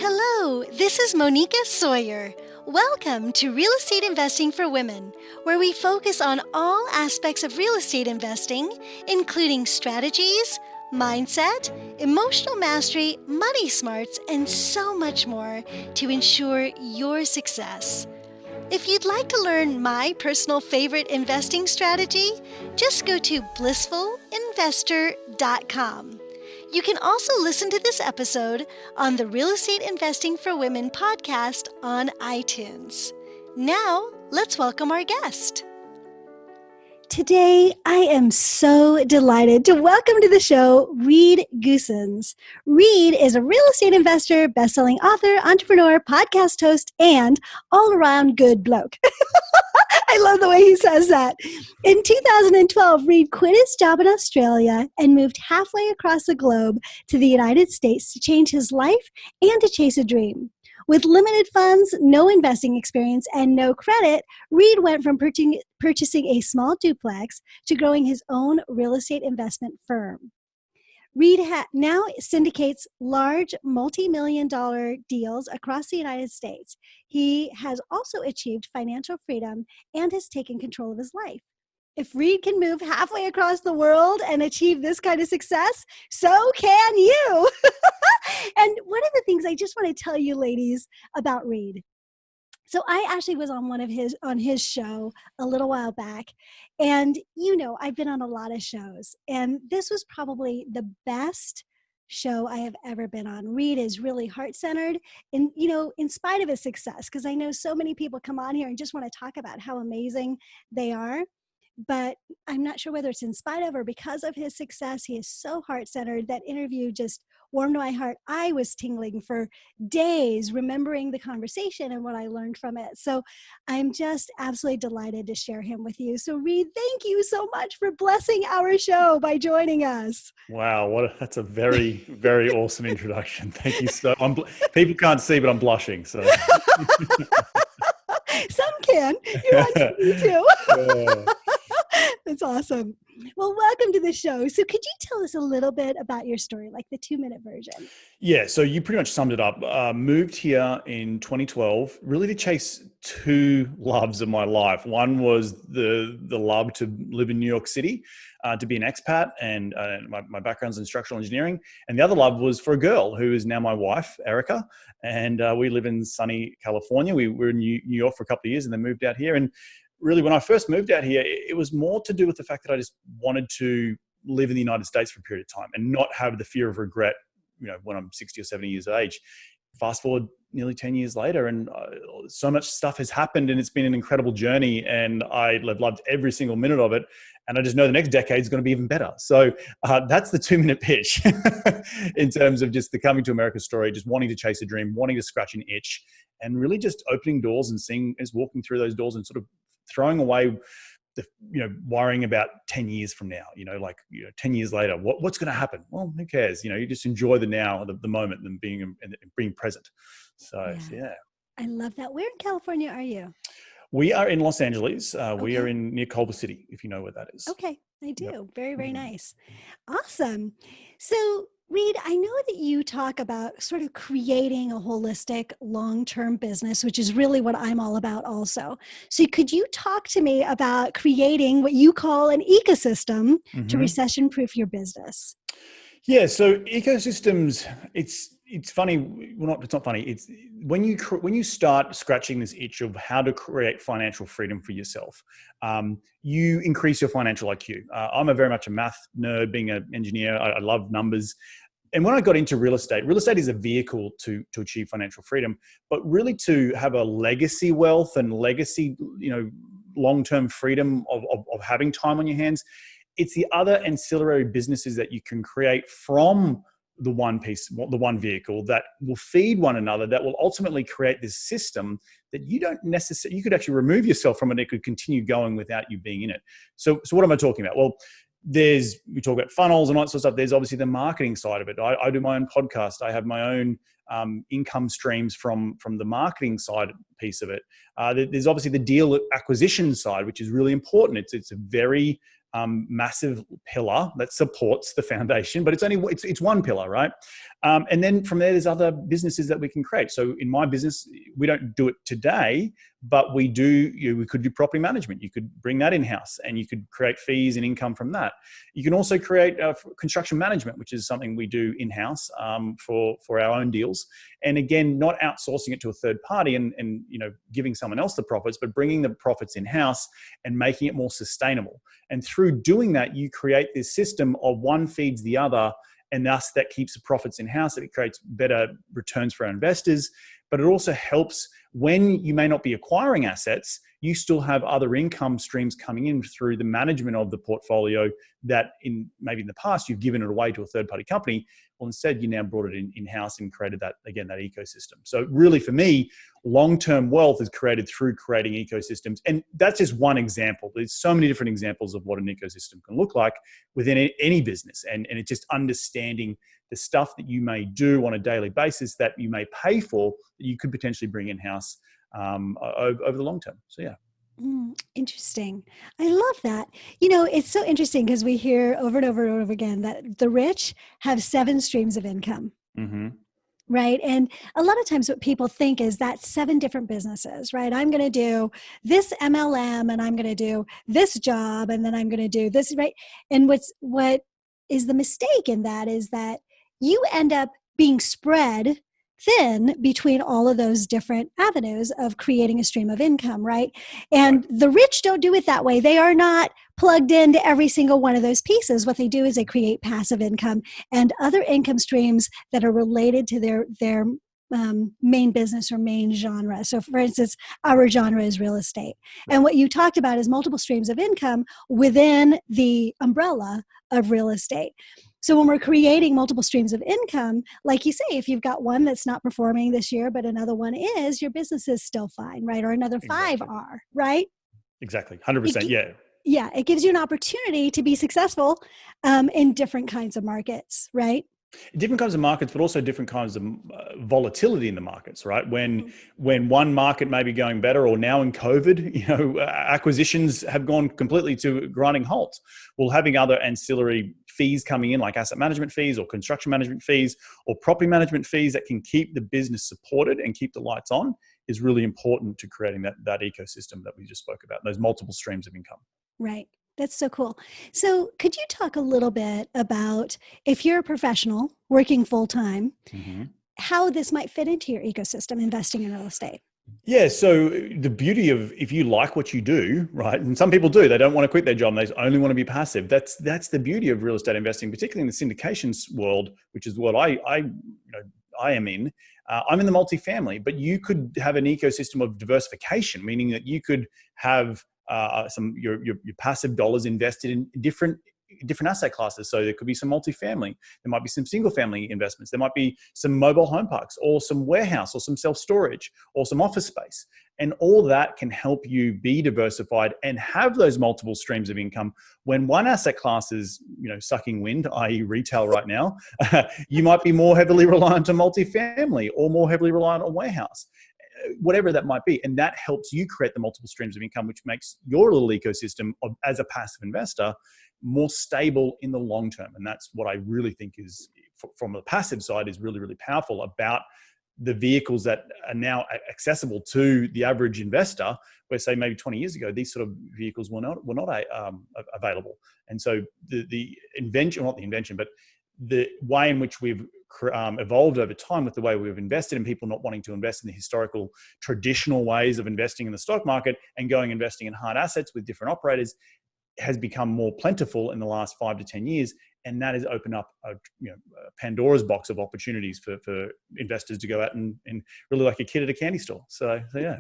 Hello, this is Monica Sawyer. Welcome to Real Estate Investing for Women, where we focus on all aspects of real estate investing, including strategies, mindset, emotional mastery, money smarts, and so much more to ensure your success. If you'd like to learn my personal favorite investing strategy, just go to blissfulinvestor.com. You can also listen to this episode on the Real Estate Investing for Women podcast on iTunes. Now, let's welcome our guest. Today, I am so delighted to welcome to the show Reed Goosens. Reed is a real estate investor, best-selling author, entrepreneur, podcast host, and all-around good bloke. I love the way he says that. In 2012, Reed quit his job in Australia and moved halfway across the globe to the United States to change his life and to chase a dream. With limited funds, no investing experience, and no credit, Reed went from purchasing a small duplex to growing his own real estate investment firm. Reed now syndicates large multi-million-dollar deals across the United States. He has also achieved financial freedom and has taken control of his life. If Reed can move halfway across the world and achieve this kind of success, so can you. And one of the things I just want to tell you ladies about Reed. So I actually was on his show a little while back, and I've been on a lot of shows, and this was probably the best show I have ever been on. Reed is really heart-centered, and in spite of his success, because I know so many people come on here and just want to talk about how amazing they are. But I'm not sure whether it's in spite of or because of his success. He is so heart-centered. That interview just warmed my heart. I was tingling for days remembering the conversation and what I learned from it. So I'm just absolutely delighted to share him with you. So Reed, thank you so much for blessing our show by joining us. Wow, that's a very, very awesome introduction. Thank you so much. People can't see, but I'm blushing. So some can. You want me too. That's awesome. Well, welcome to the show. So could you tell us a little bit about your story, like the 2-minute version? Yeah, so you pretty much summed it up. Moved here in 2012, really to chase two loves of my life. One was the love to live in New York City, to be an expat, and my background's in structural engineering. And the other love was for a girl who is now my wife, Erica. And we live in sunny California. We were in New York for a couple of years and then moved out here. And really, when I first moved out here, it was more to do with the fact that I just wanted to live in the United States for a period of time and not have the fear of regret, when I'm 60 or 70 years of age. Fast forward nearly 10 years later, and so much stuff has happened, and it's been an incredible journey, and I have loved every single minute of it. And I just know the next decade is going to be even better. So that's the 2-minute pitch in terms of just the coming to America story, just wanting to chase a dream, wanting to scratch an itch, and really just opening doors and walking through those doors and sort of throwing away the, worrying about 10 years from now, 10 years later, what's going to happen? Well, who cares? You just enjoy the now, the moment, and being present. So, yeah. I love that. Where in California are you? We are in Los Angeles. Okay. We are near Culver City, if you know where that is. Okay, I do. Yep. Very, very nice. Awesome. So, Reed, I know that you talk about sort of creating a holistic long-term business, which is really what I'm all about also. So could you talk to me about creating what you call an ecosystem to recession-proof your business? Yeah, so ecosystems, it's funny. Well, it's not funny. It's when you start scratching this itch of how to create financial freedom for yourself, you increase your financial IQ. I'm very much a math nerd, being an engineer. I love numbers. And when I got into real estate is a vehicle to achieve financial freedom, but really to have a legacy wealth and legacy, long-term freedom of having time on your hands. It's the other ancillary businesses that you can create from the one vehicle that will feed one another, that will ultimately create this system that you could actually remove yourself from it. It could continue going without you being in it. So what am I talking about? Well, we talk about funnels and all that sort of stuff. There's obviously the marketing side of it. I do my own podcast. I have my own income streams from the marketing side piece of it. There's obviously the deal acquisition side, which is really important. It's a very massive pillar that supports the foundation, but it's one pillar, right? And then from there's other businesses that we can create. So in my business, we don't do it today, but we could do property management. You could bring that in-house and you could create fees and income from that. You can also create construction management, which is something we do in-house for our own deals. And again, not outsourcing it to a third party and giving someone else the profits, but bringing the profits in-house and making it more sustainable. And through doing that, you create this system of one feeds the other, and thus that keeps the profits in-house. It creates better returns for our investors, but it also helps when you may not be acquiring assets, you still have other income streams coming in through the management of the portfolio that maybe in the past you've given it away to a third-party company. Well, instead you now brought it in-house and created that ecosystem. So really for me, long-term wealth is created through creating ecosystems. And that's just one example. There's so many different examples of what an ecosystem can look like within any business. And it's just understanding the stuff that you may do on a daily basis that you may pay for that you could potentially bring in-house over the long term. So yeah. Interesting. I love that. It's so interesting because we hear over and over and over again that the rich have 7 streams of income. Mm-hmm. Right. And a lot of times what people think is that 7 different businesses, right? I'm going to do this MLM and I'm going to do this job and then I'm going to do this, right? And what is the mistake in that is that you end up being spread thin between all of those different avenues of creating a stream of income, right? And the rich don't do it that way. They are not plugged into every single one of those pieces. What they do is they create passive income and other income streams that are related to their main business or main genre. So for instance, our genre is real estate. And what you talked about is multiple streams of income within the umbrella of real estate. So when we're creating multiple streams of income, like you say, if you've got one that's not performing this year, but another one is, your business is still fine, right? Or another 5 are, right? Exactly. 100%. Yeah. Yeah. It gives you an opportunity to be successful in different kinds of markets, right? Different kinds of markets, but also different kinds of volatility in the markets, right? When one market may be going better, or now in COVID, acquisitions have gone completely to grinding halt. Well, having other ancillary fees coming in, like asset management fees or construction management fees or property management fees that can keep the business supported and keep the lights on, is really important to creating that ecosystem that we just spoke about, those multiple streams of income. Right. That's so cool. So could you talk a little bit about, if you're a professional working full time, how this might fit into your ecosystem, investing in real estate? Yeah. So the beauty of, if you like what you do, right? And some people do, they don't want to quit their job. They only want to be passive. That's the beauty of real estate investing, particularly in the syndications world, which is what I am in. I'm in the multifamily, but you could have an ecosystem of diversification, meaning that you could have your passive dollars invested in different asset classes. So there could be some multifamily, there might be some single family investments, there might be some mobile home parks or some warehouse or some self-storage or some office space. And all that can help you be diversified and have those multiple streams of income. When one asset class is, sucking wind, i.e. retail right now, you might be more heavily reliant on multifamily or more heavily reliant on warehouse, whatever that might be. And that helps you create the multiple streams of income, which makes your little ecosystem as a passive investor more stable in the long term. And that's what I really think is, from the passive side, is really, really powerful about the vehicles that are now accessible to the average investor, where, say, maybe 20 years ago, these sort of vehicles were not available. And so the invention, not the invention, but the way in which we've evolved over time with the way we've invested, in people not wanting to invest in the historical traditional ways of investing in the stock market and investing in hard assets with different operators, has become more plentiful in the last 5 to 10 years. And that has opened up a Pandora's box of opportunities for investors to go out and really like a kid at a candy store. So yeah.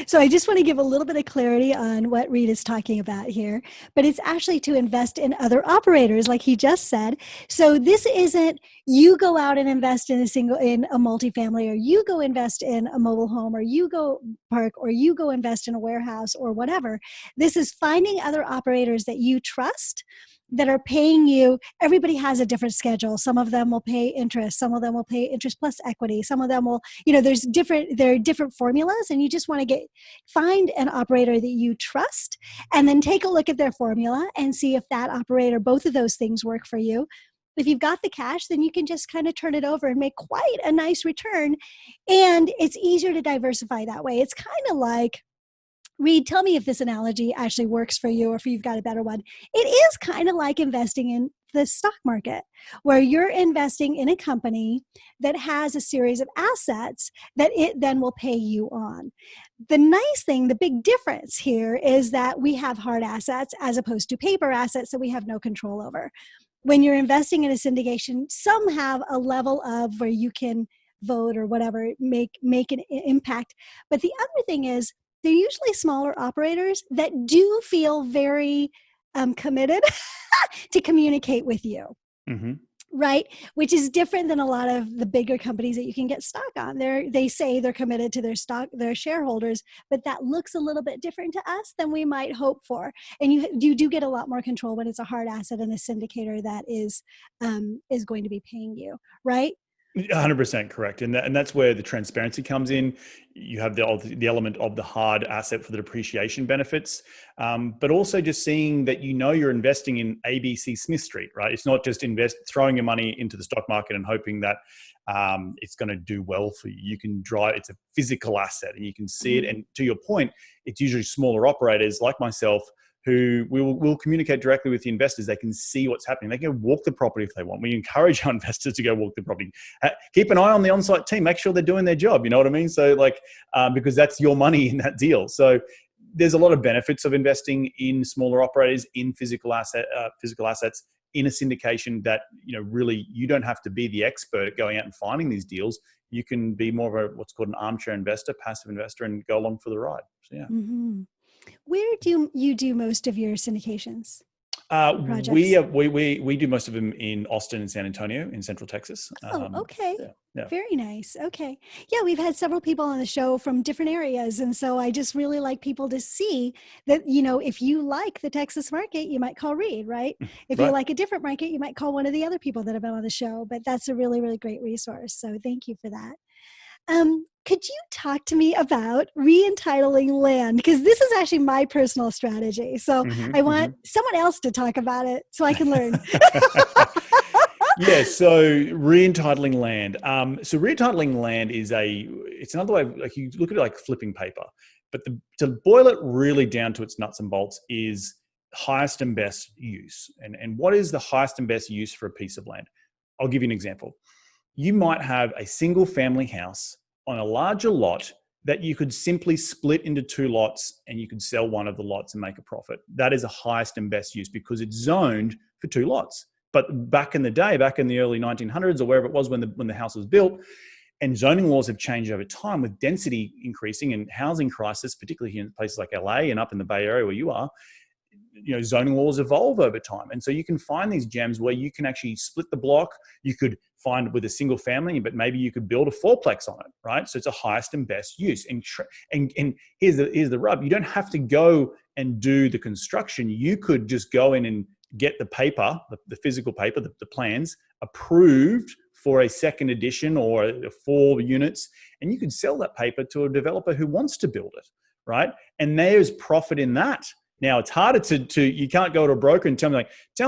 So I just want to give a little bit of clarity on what Reed is talking about here, but it's actually to invest in other operators, like he just said. So this isn't you go out and invest in a multifamily, or you go invest in a mobile home, or you go park, or you go invest in a warehouse or whatever. This is finding other operators that you trust that are paying you. Everybody has a different schedule. Some of them will pay interest. Some of them will pay interest plus equity. Some of them will, there are different formulas, and you just want to find an operator that you trust, and then take a look at their formula and see if that operator, both of those things work for you. If you've got the cash, then you can just kind of turn it over and make quite a nice return. And it's easier to diversify that way. It's kind of like, Reed, tell me if this analogy actually works for you or if you've got a better one. It is kind of like investing in the stock market, where you're investing in a company that has a series of assets that it then will pay you on. The nice thing, the big difference here is that we have hard assets as opposed to paper assets that we have no control over. When you're investing in a syndication, some have a level of where you can vote or whatever, make an impact. But the other thing is, they're usually smaller operators that do feel very committed to communicate with you, right? Which is different than a lot of the bigger companies that you can get stock on. They say they're committed to their shareholders, but that looks a little bit different to us than we might hope for. And you do get a lot more control when it's a hard asset and a syndicator that is going to be paying you, right? 100% correct. And that's where the transparency comes in. You have the element of the hard asset for the depreciation benefits, but also just seeing that you're investing in ABC Smith Street, right? It's not just throwing your money into the stock market and hoping that it's going to do well for you. You can drive, it's a physical asset and you can see it. And to your point, it's usually smaller operators like myself who will communicate directly with the investors. They can see what's happening. They can walk the property if they want. We encourage our investors to go walk the property. Keep an eye on the on-site team. Make sure they're doing their job. You know what I mean? So because that's your money in that deal. So there's a lot of benefits of investing in smaller operators, in physical assets, in a syndication that, really you don't have to be the expert at going out and finding these deals. You can be more of what's called an armchair investor, passive investor, and go along for the ride. So, yeah. Mm-hmm. Where do you do most of your syndications? We do most of them in Austin and San Antonio in Central Texas. Okay. Yeah. Very nice. Okay. Yeah, we've had several people on the show from different areas. And so I just really like people to see that, if you like the Texas market, you might call Reed, right? If you like a different market, you might call one of the other people that have been on the show. But that's a really, really great resource. So thank you for that. Could you talk to me about reentitling land? Because this is actually my personal strategy. So I want someone else to talk about it so I can learn. Yeah, so reentitling land. So reentitling land it's another way, like you look at it like flipping paper, but to boil it really down to its nuts and bolts is highest and best use. And what is the highest and best use for a piece of land? I'll give you an example. You might have a single family house on a larger lot that you could simply split into two lots and you could sell one of the lots and make a profit. That is the highest and best use because it's zoned for two lots. But back in the day, back in the early 1900s or wherever it was when the house was built, and zoning laws have changed over time with density increasing and housing crisis, particularly here in places like LA and up in the Bay Area where you are, zoning laws evolve over time. And so you can find these gems where you can actually split the block. You could find with a single family, but maybe you could build a fourplex on it, right? So it's a highest and best use. And here's the rub. You don't have to go and do the construction. You could just go in and get the paper, the physical paper, the plans approved for a second edition or 4 units, and you could sell that paper to a developer who wants to build it, right? And there's profit in that. Now, it's harder you can't go to a broker and tell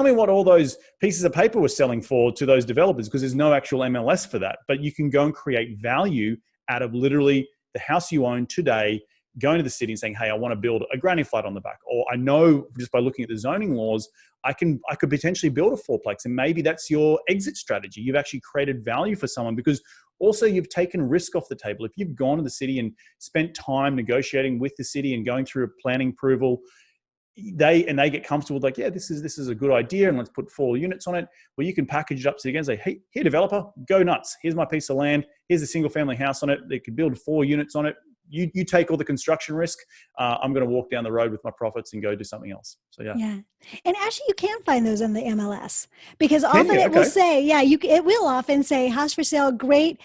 me what all those pieces of paper were selling for to those developers because there's no actual MLS for that. But you can go and create value out of literally the house you own today, going to the city and saying, hey, I want to build a granny flat on the back. Or I know just by looking at the zoning laws, I could potentially build a fourplex. And maybe that's your exit strategy. You've actually created value for someone because also you've taken risk off the table. If you've gone to the city and spent time negotiating with the city and going through a planning approval, they get comfortable with yeah, this is a good idea and let's put 4 units on it. Well, you can package it up to the and say, hey, here developer, go nuts. Here's my piece of land. Here's a single family house on it. They could build 4 units on it. you take all the construction risk. I'm going to walk down the road with my profits and go do something else. So yeah. Yeah. And actually you can find those in the MLS because Can often you? it will Okay. say, it will often say house for sale, great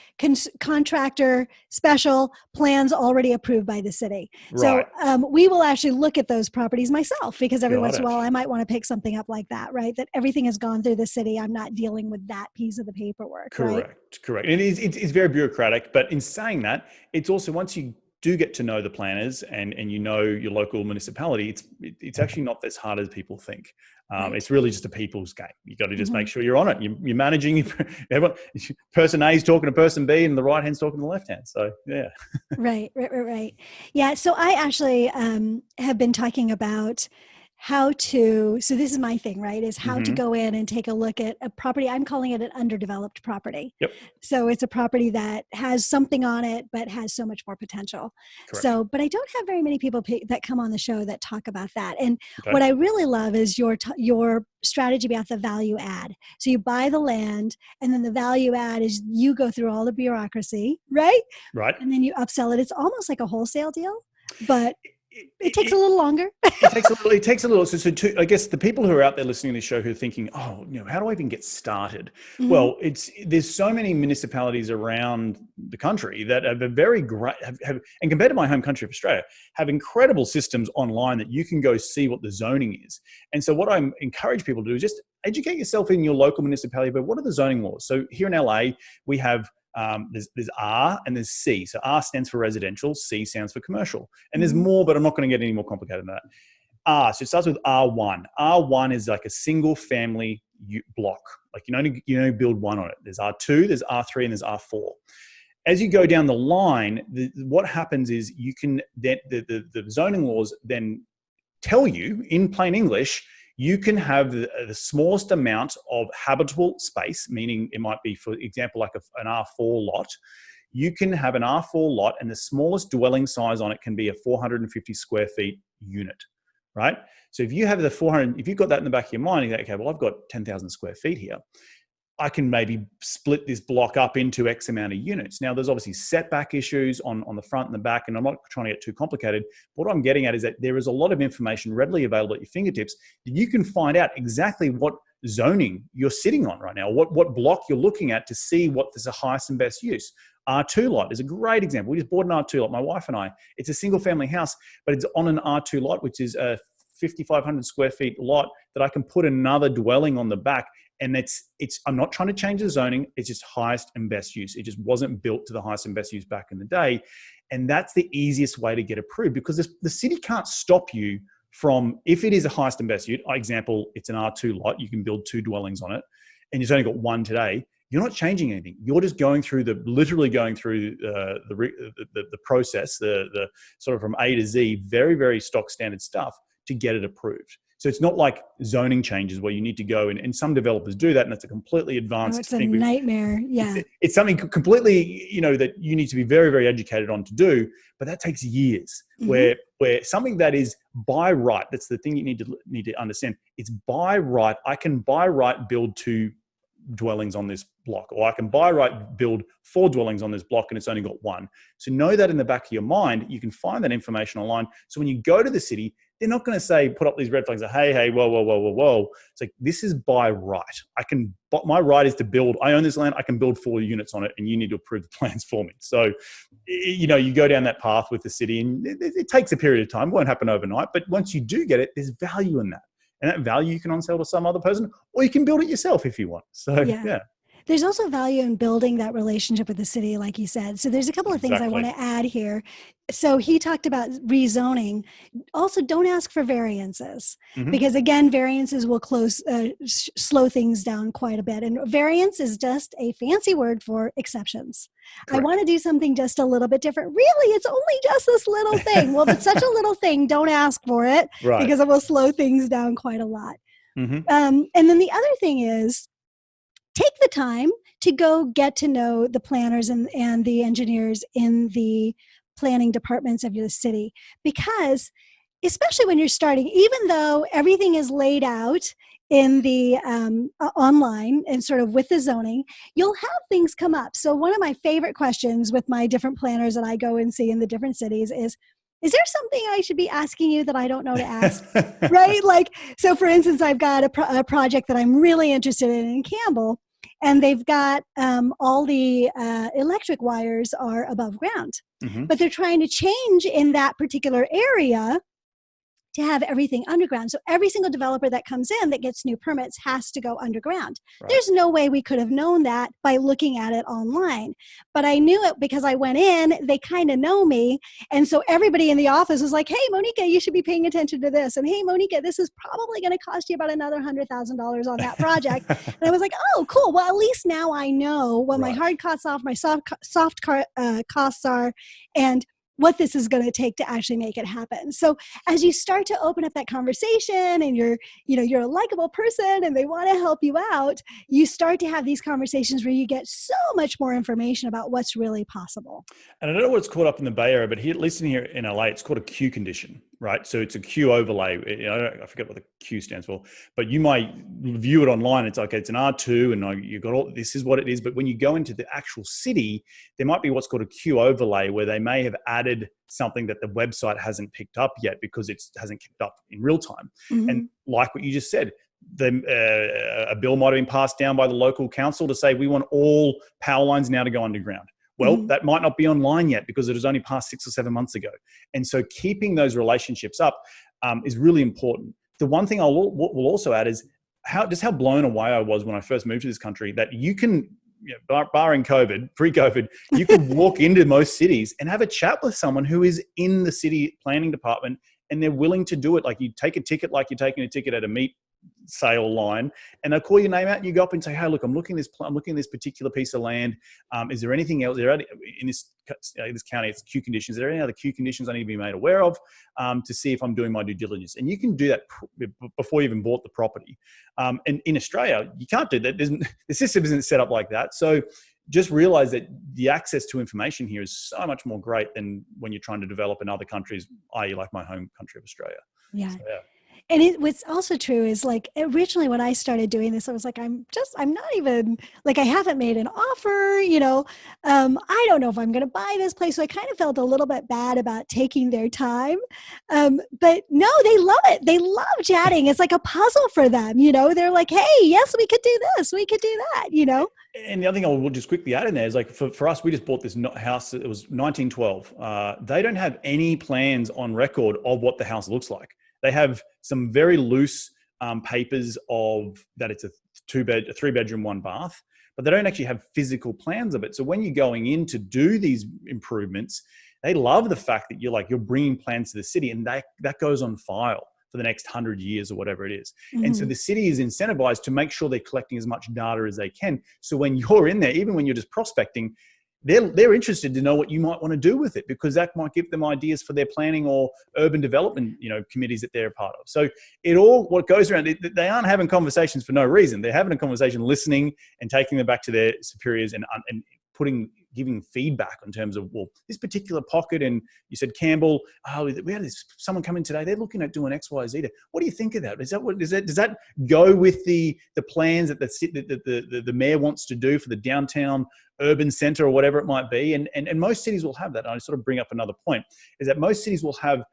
contractor special plans already approved by the city. So Right. we will actually look at those properties myself because every Got once in a it. while I might want to pick something up like that, right? That everything has gone through the city. I'm not dealing with that piece of the paperwork, right? Correct. And it's very bureaucratic, but in saying that, it's also once you do get to know the planners and you know your local municipality, it's actually not as hard as people think. Right. It's really just a people's game. You got to just Mm-hmm. make sure you're on it. You're managing. Everyone, person A is talking to person B, and the right hand's talking to the left hand. So yeah. Right. Yeah. So I actually have been talking about how to, so this is my thing, right? Is how to go in and take a look at a property. I'm calling it an underdeveloped property. Yep. So it's a property that has something on it, but has so much more potential. Correct. So, but I don't have very many people that come on the show that talk about that. And Okay. what I really love is your strategy about the value add. So you buy the land and then the value add is you go through all the bureaucracy, right? Right. And then you upsell it. It's almost like a wholesale deal, but it takes a little longer. It takes a little. So I guess the people who are out there listening to the show who are thinking, oh, how do I even get started? Mm-hmm. Well, there's so many municipalities around the country that have a very great, have, and compared to my home country of Australia, have incredible systems online that you can go see what the zoning is. And so what I encourage people to do is just educate yourself in your local municipality about what are the zoning laws. So here in LA, we have there's R and there's C. So R stands for residential, C stands for commercial. And there's more, but I'm not going to get any more complicated than that. R, so it starts with R1. R1 is like a single family block. Like you only build one on it. There's R2, there's R3, and there's R4. As you go down the line, what happens is you can then the zoning laws then tell you in plain English, you can have the smallest amount of habitable space, meaning it might be, for example, like an R4 lot. You can have an R4 lot and the smallest dwelling size on it can be a 450 square feet unit, right? So if you have if you've got that in the back of your mind, you go, okay, well, I've got 10,000 square feet here. I can maybe split this block up into X amount of units. Now, there's obviously setback issues on the front and the back, and I'm not trying to get too complicated. What I'm getting at is that there is a lot of information readily available at your fingertips that you can find out exactly what zoning you're sitting on right now, what block you're looking at to see what is the highest and best use. R2 lot is a great example. We just bought an R2 lot, my wife and I. It's a single family house, but it's on an R2 lot, which is a 5,500 square feet lot that I can put another dwelling on the back. And I'm not trying to change the zoning. It's just highest and best use. It just wasn't built to the highest and best use back in the day. And that's the easiest way to get approved because the city can't stop you from, if it is a highest and best use, example, it's an R2 lot, you can build 2 dwellings on it and you've only got 1 today. You're not changing anything. You're just literally going through the process, the sort of from A to Z, very, very stock standard stuff to get it approved. So it's not like zoning changes where you need to go and some developers do that, and that's a completely advanced it's a thing. nightmare. Yeah. It's something completely, that you need to be very, very educated on to do, but that takes years. Where something that is by right, that's the thing you need to understand. It's by right. I can by right build 2 dwellings on this block, or I can by right build 4 dwellings on this block and it's only got 1. So know that in the back of your mind. You can find that information online. So when you go to the city, they're not going to say, put up these red flags, hey, whoa. It's like, this is by right. My right is to build, I own this land, I can build 4 units on it and you need to approve the plans for me. So, you go down that path with the city and it takes a period of time, it won't happen overnight, but once you do get it, there's value in that. And that value you can on-sell to some other person, or you can build it yourself if you want. So, yeah. There's also value in building that relationship with the city, like you said. So there's a couple of things I want to add here. So he talked about rezoning. Also, don't ask for variances because, again, variances will slow things down quite a bit. And variance is just a fancy word for exceptions. Correct. I want to do something just a little bit different. Really, it's only just this little thing. Well, if it's such a little thing, don't ask for it because it will slow things down quite a lot. And then the other thing is, take the time to go get to know the planners and the engineers in the planning departments of your city, because especially when you're starting, even though everything is laid out in the online and sort of with the zoning, you'll have things come up. So one of my favorite questions with my different planners that I go and see in the different cities is there something I should be asking you that I don't know to ask? Right? Like, so for instance, I've got a project that I'm really interested in Campbell, and they've got all the electric wires are above ground, but they're trying to change in that particular area to have everything underground. So every single developer that comes in that gets new permits has to go underground. Right. There's no way we could have known that by looking at it online. But I knew it because I went in, they kind of know me. And so everybody in the office was like, hey, Monica, you should be paying attention to this. And hey, Monica, this is probably going to cost you about another $100,000 on that project. And I was like, oh, cool. Well, at least now I know what my hard costs off, my soft costs are, and what this is going to take to actually make it happen. So as you start to open up that conversation and you're a likable person and they want to help you out, you start to have these conversations where you get so much more information about what's really possible. And I don't know what's caught up in the Bay Area, but here, at least in here in LA, it's called a Q condition, right? So it's a Q overlay. I forget what the Q stands for, but you might view it online. It's like, it's an R2 and you've got all, this is what it is. But when you go into the actual city, there might be what's called a Q overlay where they may have added something that the website hasn't picked up yet because it hasn't kept up in real time. And like what you just said, a bill might have been passed down by the local council to say, we want all power lines now to go underground. Well, that might not be online yet because it was only passed 6 or 7 months ago. And so keeping those relationships up is really important. The one thing will also add is how blown away I was when I first moved to this country that you can, barring COVID, pre-COVID, you could walk into most cities and have a chat with someone who is in the city planning department and they're willing to do it. Like you take a ticket like you're taking a ticket at a meat sale line, and they'll call your name out and you go up and say, hey, look, I'm looking at this particular piece of land. Is there anything else in this county? It's Q conditions. Is there any other Q conditions I need to be made aware of to see if I'm doing my due diligence? And you can do that before you even bought the property. And in Australia, you can't do that. The system isn't set up like that. So just realize that the access to information here is so much more great than when you're trying to develop in other countries, i.e. like my home country of Australia. Yeah. So, yeah. And what's also true is like originally when I started doing this, I was like, I'm not even like, I haven't made an offer, I don't know if I'm going to buy this place. So I kind of felt a little bit bad about taking their time. But no, they love it. They love chatting. It's like a puzzle for them. They're like, hey, yes, we could do this. We could do that, And the other thing I will just quickly add in there is like for us, we just bought this house. It was 1912. They don't have any plans on record of what the house looks like. They have some very loose papers of that it's a 3-bedroom, 1 bath, but they don't actually have physical plans of it. So when you're going in to do these improvements, they love the fact that you're bringing plans to the city, and that goes on file for the next 100 years or whatever it is. And so the city is incentivized to make sure they're collecting as much data as they can. So when you're in there, even when you're just prospecting, they're interested to know what you might want to do with it, because that might give them ideas for their planning or urban development, committees that they're a part of. So what goes around, they aren't having conversations for no reason. They're having a conversation, listening and taking them back to their superiors and giving feedback in terms of, well, this particular pocket, and you said Campbell, we had someone come in today, they're looking at doing X, Y, Z. What do you think of that? Does that go with the plans that the mayor wants to do for the downtown urban center or whatever it might be? And most cities will have that. And I sort of bring up another point, is that most cities will have,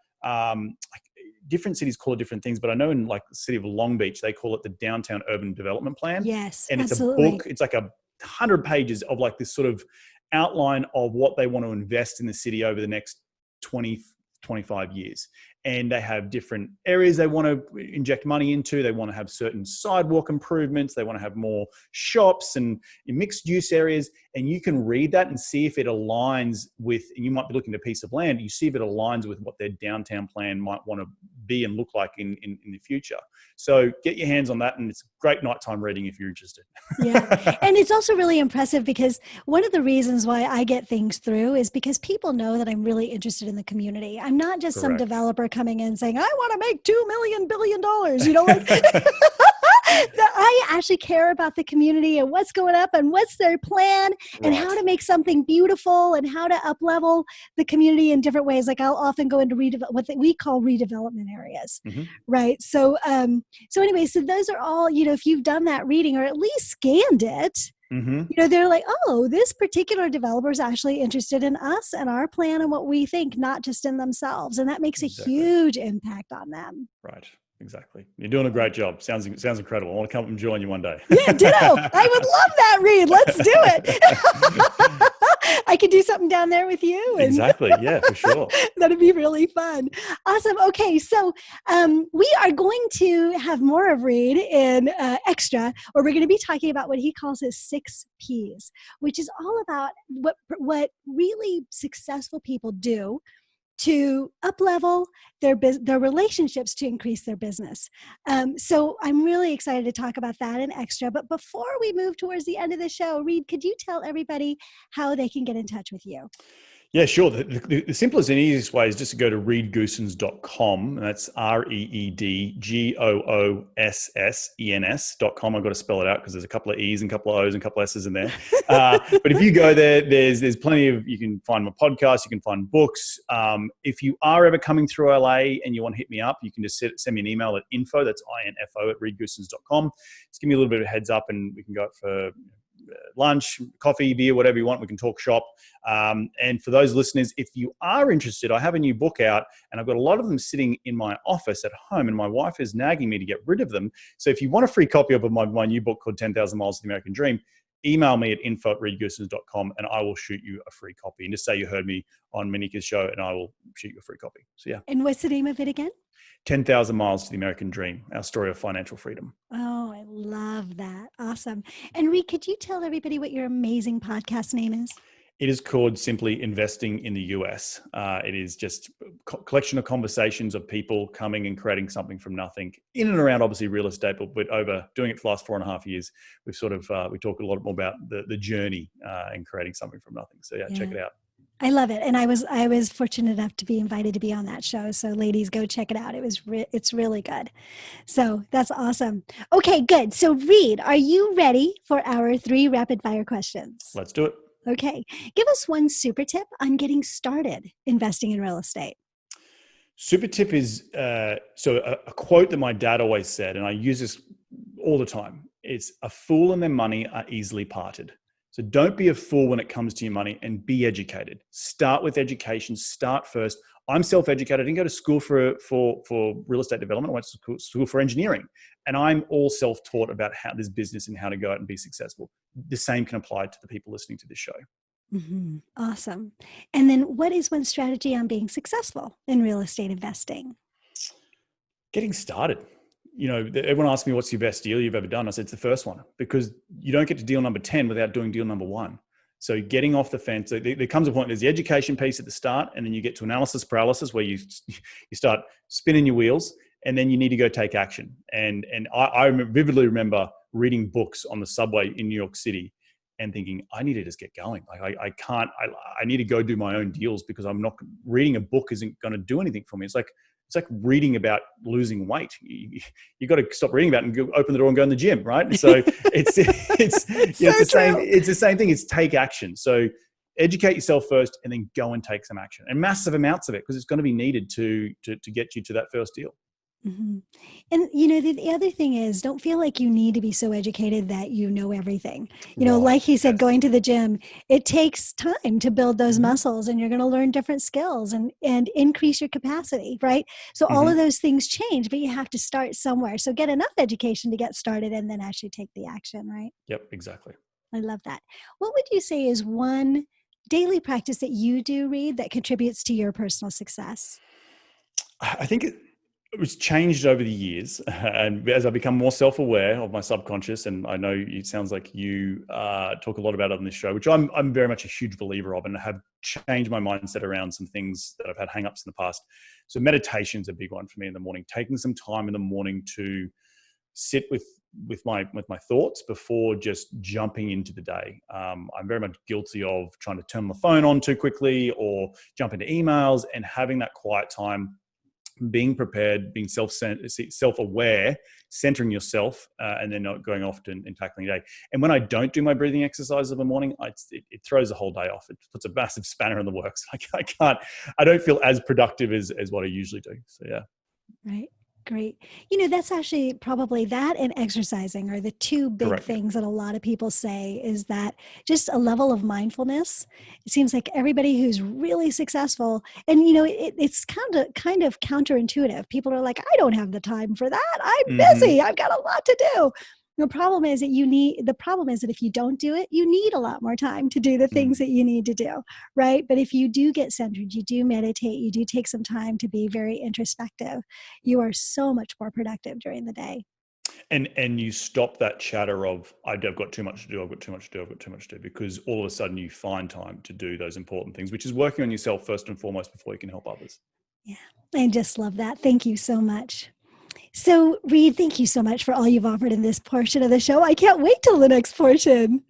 different cities call it different things, but I know in like the city of Long Beach, they call it the Downtown Urban Development Plan. Yes, and absolutely. It's a book. It's like 100 pages of like this sort of outline of what they want to invest in the city over the next 25 years. And they have different areas they want to inject money into. They want to have certain sidewalk improvements. They want to have more shops and mixed use areas. And you can read that and see if it aligns with, and you might be looking at a piece of land, you see if it aligns with what their downtown plan might want to be and look like in the future. So get your hands on that, and it's great nighttime reading if you're interested. Yeah. And it's also really impressive because one of the reasons why I get things through is because people know that I'm really interested in the community. I'm not just some developer coming in saying, I want to make $2 billion, like, I actually care about the community and what's going up and what's their plan and how to make something beautiful and how to up level the community in different ways. Like I'll often go into what we call redevelopment areas, right? So, so those are all, if you've done that reading or at least scanned it, they're like, oh, this particular developer is actually interested in us and our plan and what we think, not just in themselves. And that makes a huge impact on them. Right. Exactly. You're doing a great job. Sounds incredible. I want to come up and join you one day. Yeah, ditto. I would love that, Reed. Let's do it. I could do something down there with you. Exactly. Yeah, for sure. That'd be really fun. Awesome. Okay. So we are going to have more of Reed in Extra, where we're going to be talking about what he calls his 6 Ps, which is all about what really successful people do to up-level their relationships to increase their business. So I'm really excited to talk about that in Extra. But before we move towards the end of the show, Reed, could you tell everybody how they can get in touch with you? Yeah, sure. The simplest and easiest way is just to go to reedgoosens.com. And that's reedgoosens.com. I've got to spell it out because there's a couple of E's and a couple of O's and a couple of S's in there. But if you go there, there's plenty of, you can find my podcast, you can find books. If you are ever coming through LA and you want to hit me up, you can just send me an email at info, that's info at reedgoosens.com. Just give me a little bit of a heads up and we can go out for lunch, coffee, beer, whatever you want. We can talk shop. And for those listeners, if you are interested, I have a new book out and I've got a lot of them sitting in my office at home and my wife is nagging me to get rid of them. So if you want a free copy of my new book called 10,000 Miles to the American Dream, email me at info@reedgoosens.com and I will shoot you a free copy. And just say you heard me on Minika's show and I will shoot you a free copy. So yeah. And what's the name of it again? 10,000 Miles to the American Dream, our story of financial freedom. Oh, I love that. Awesome. And Reed, could you tell everybody what your amazing podcast name is? It is called simply Investing in the US. It is just a collection of conversations of people coming and creating something from nothing in and around obviously real estate, but over doing it for the last 4.5 years, we've sort of, we talk a lot more about the journey and creating something from nothing. So yeah, check it out. I love it. And I was fortunate enough to be invited to be on that show. So ladies, go check it out. It's really good. So that's awesome. Okay, good. So Reed, are you ready for our 3 rapid fire questions? Let's do it. Okay. Give us one super tip on getting started investing in real estate. Super tip is, a quote that my dad always said, and I use this all the time. It's a fool and their money are easily parted. So don't be a fool when it comes to your money and be educated. Start with education. Start first. I'm self-educated. I didn't go to school for real estate development. I went to school for engineering. And I'm all self-taught about how this business and how to go out and be successful. The same can apply to the people listening to this show. Mm-hmm. Awesome. And then what is one strategy on being successful in real estate investing? Getting started. Everyone asks me, what's your best deal you've ever done? I said, it's the first one, because you don't get to deal number 10 without doing deal number 1. So getting off the fence, there comes a point, there's the education piece at the start, and then you get to analysis paralysis where you start spinning your wheels, and then you need to go take action. And I vividly remember reading books on the subway in New York City and thinking, I need to just get going. Like I need to go do my own deals because reading a book isn't going to do anything for me. It's like reading about losing weight. You got to stop reading about it and go open the door and go in the gym, right? So it's the same thing. It's take action. So educate yourself first and then go and take some action, and massive amounts of it, because it's going to be needed to get you to that first deal. Mm-hmm. And, the other thing is, don't feel like you need to be so educated that you know everything. Like he said, going to the gym, it takes time to build those muscles, and you're going to learn different skills and increase your capacity, right? So all of those things change, but you have to start somewhere. So get enough education to get started and then actually take the action, right? Yep, exactly. I love that. What would you say is one daily practice that you do, Reed, that contributes to your personal success? I think it was changed over the years, and as I become more self-aware of my subconscious, and I know it sounds like you talk a lot about it on this show, which I'm very much a huge believer of, and have changed my mindset around some things that I've had hang-ups in the past. So meditation's a big one for me in the morning. Taking some time in the morning to sit with my thoughts before just jumping into the day. I'm very much guilty of trying to turn the phone on too quickly or jump into emails, and having that quiet time being prepared, being self-aware, centering yourself, and then not going off and tackling your day. And when I don't do my breathing exercises of the morning, it throws the whole day off. It puts a massive spanner in the works. I don't feel as productive as what I usually do. So yeah. Right. Great. That's actually probably that and exercising are the two big Correct. things that a lot of people say is that just a level of mindfulness. It seems like everybody who's really successful, and it's kind of counterintuitive. People are like, I don't have the time for that. I'm busy. I've got a lot to do. The problem is that if you don't do it, you need a lot more time to do the things that you need to do, right? But if you do get centered, you do meditate, you do take some time to be very introspective, you are so much more productive during the day. And you stop that chatter of, I've got too much to do, I've got too much to do, I've got too much to do, because all of a sudden you find time to do those important things, which is working on yourself first and foremost before you can help others. Yeah, I just love that. Thank you so much. So, Reed, thank you so much for all you've offered in this portion of the show. I can't wait till the next portion.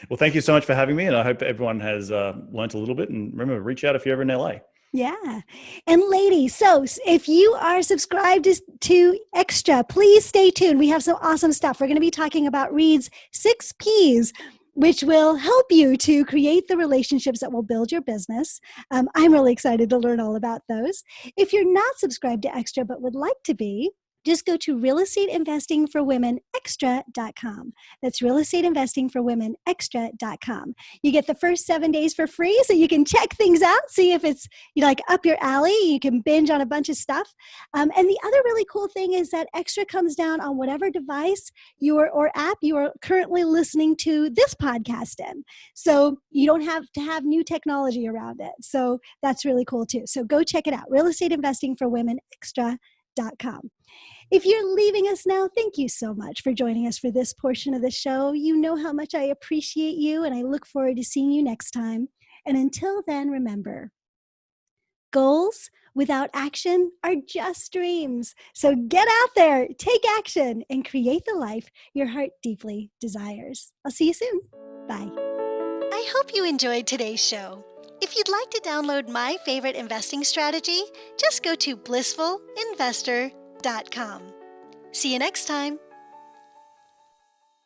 Well, thank you so much for having me, and I hope everyone has learned a little bit. And remember, reach out if you're ever in LA. Yeah. And ladies, so if you are subscribed to Extra, please stay tuned. We have some awesome stuff. We're going to be talking about Reed's 6 Ps, which will help you to create the relationships that will build your business. I'm really excited to learn all about those. If you're not subscribed to Extra but would like to be, just go to realestateinvestingforwomenextra.com. That's realestateinvestingforwomenextra.com. You get the first 7 days for free, so you can check things out, see if it's up your alley. You can binge on a bunch of stuff. And the other really cool thing is that Extra comes down on whatever device or app you are currently listening to this podcast in. So you don't have to have new technology around it. So that's really cool too. So go check it out, realestateinvestingforwomenextra.com. If you're leaving us now, thank you so much for joining us for this portion of the show. You know how much I appreciate you, and I look forward to seeing you next time. And until then, remember, goals without action are just dreams. So get out there, take action, and create the life your heart deeply desires. I'll see you soon. Bye. I hope you enjoyed today's show. If you'd like to download my favorite investing strategy, just go to blissfulinvestor.com. See you next time.